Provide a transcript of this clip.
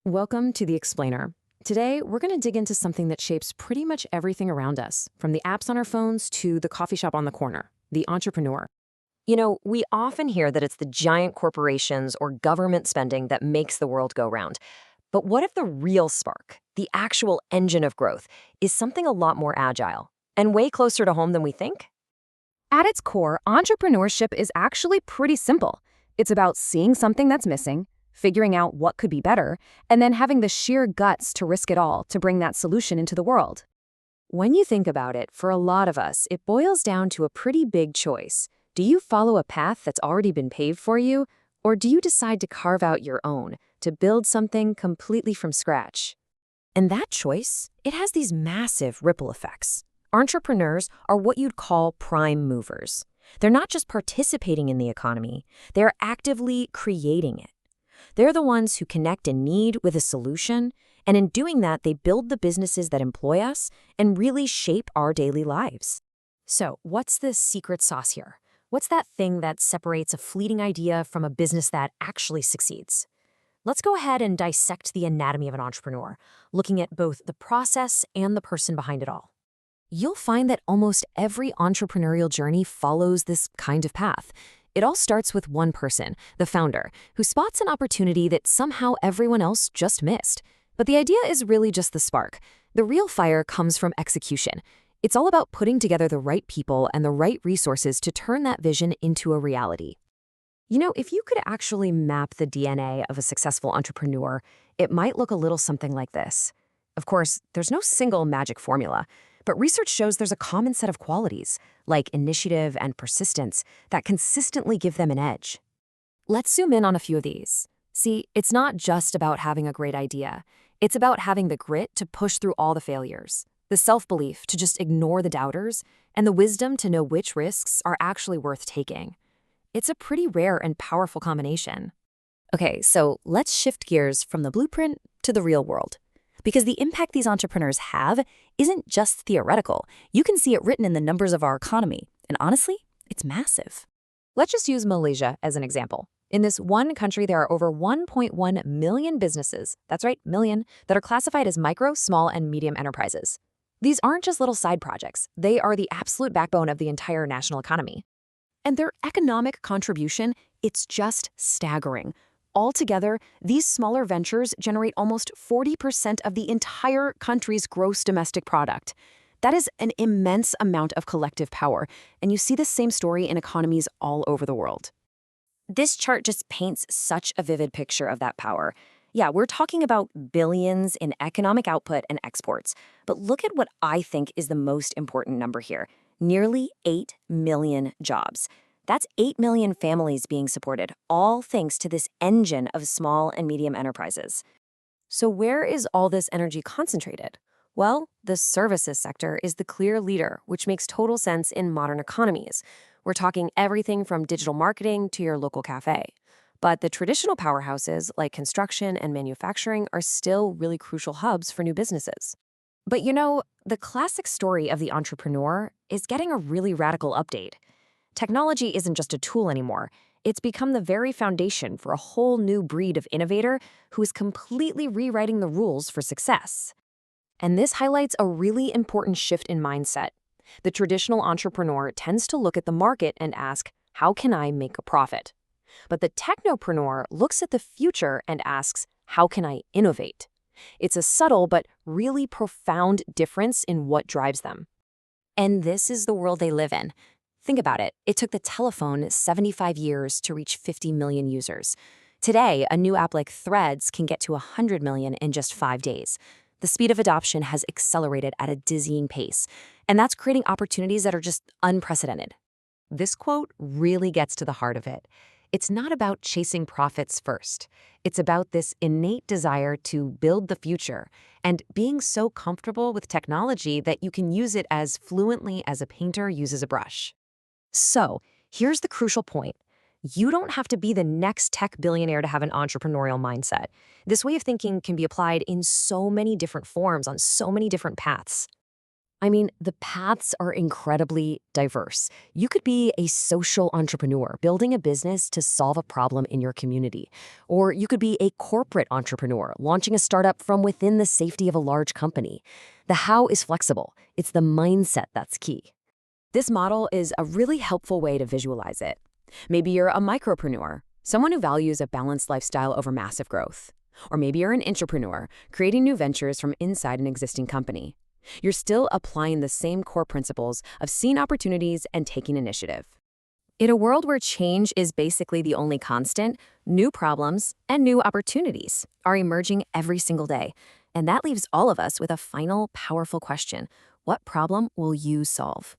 Welcome to The Explainer. Today, we're going to dig into something that shapes pretty much everything around us, from the apps on our phones to the coffee shop on the corner, the entrepreneur. We often hear that it's the giant corporations or government spending that makes the world go round. But what if the real spark, the actual engine of growth, is something a lot more agile and way closer to home than we think? At its core, entrepreneurship is actually pretty simple. It's about seeing something that's missing, figuring out what could be better, and then having the sheer guts to risk it all to bring that solution into the world. When you think about it, for a lot of us, it boils down to a pretty big choice. Do you follow a path that's already been paved for you, or do you decide to carve out your own, to build something completely from scratch? And that choice, it has these massive ripple effects. Entrepreneurs are what you'd call prime movers. They're not just participating in the economy, they're actively creating it. They're the ones who connect a need with a solution, and in doing that, they build the businesses that employ us and really shape our daily lives. So, what's the secret sauce here? What's that thing that separates a fleeting idea from a business that actually succeeds? Let's go ahead and dissect the anatomy of an entrepreneur, looking at both the process and the person behind it all. You'll find that almost every entrepreneurial journey follows this kind of path. It all starts with one person, the founder, who spots an opportunity that somehow everyone else just missed. But the idea is really just the spark. The real fire comes from execution. It's all about putting together the right people and the right resources to turn that vision into a reality. If you could actually map the DNA of a successful entrepreneur, it might look a little something like this. Of course, there's no single magic formula, but research shows there's a common set of qualities, like initiative and persistence, that consistently give them an edge. Let's zoom in on a few of these. See, it's not just about having a great idea. It's about having the grit to push through all the failures, the self-belief to just ignore the doubters, and the wisdom to know which risks are actually worth taking. It's a pretty rare and powerful combination. Okay, so let's shift gears from the blueprint to the real world. Because the impact these entrepreneurs have isn't just theoretical. You can see it written in the numbers of our economy. And honestly, it's massive. Let's just use Malaysia as an example. In this one country, there are over 1.1 million businesses, that's right, million, that are classified as micro, small, and medium enterprises. These aren't just little side projects. They are the absolute backbone of the entire national economy. And their economic contribution, it's just staggering. Altogether, these smaller ventures generate almost 40% of the entire country's gross domestic product. That is an immense amount of collective power, and you see the same story in economies all over the world. This chart just paints such a vivid picture of that power. Yeah, we're talking about billions in economic output and exports, but look at what I think is the most important number here. Nearly 8 million jobs. That's 8 million families being supported, all thanks to this engine of small and medium enterprises. So where is all this energy concentrated? Well, the services sector is the clear leader, which makes total sense in modern economies. We're talking everything from digital marketing to your local cafe. But the traditional powerhouses, like construction and manufacturing, are still really crucial hubs for new businesses. But the classic story of the entrepreneur is getting a really radical update. Technology isn't just a tool anymore. It's become the very foundation for a whole new breed of innovator who is completely rewriting the rules for success. And this highlights a really important shift in mindset. The traditional entrepreneur tends to look at the market and ask, how can I make a profit? But the technopreneur looks at the future and asks, how can I innovate? It's a subtle but really profound difference in what drives them. And this is the world they live in. Think about it. It took the telephone 75 years to reach 50 million users. Today, a new app like Threads can get to 100 million in just 5 days. The speed of adoption has accelerated at a dizzying pace, and that's creating opportunities that are just unprecedented. This quote really gets to the heart of it. It's not about chasing profits first. It's about this innate desire to build the future and being so comfortable with technology that you can use it as fluently as a painter uses a brush. So, here's the crucial point. You don't have to be the next tech billionaire to have an entrepreneurial mindset. This way of thinking can be applied in so many different forms on so many different paths. I mean, the paths are incredibly diverse. You could be a social entrepreneur building a business to solve a problem in your community. Or you could be a corporate entrepreneur launching a startup from within the safety of a large company. The how is flexible. It's the mindset that's key. This model is a really helpful way to visualize it. Maybe you're a micropreneur, someone who values a balanced lifestyle over massive growth. Or maybe you're an entrepreneur, creating new ventures from inside an existing company. You're still applying the same core principles of seeing opportunities and taking initiative. In a world where change is basically the only constant, new problems and new opportunities are emerging every single day. And that leaves all of us with a final, powerful question. What problem will you solve?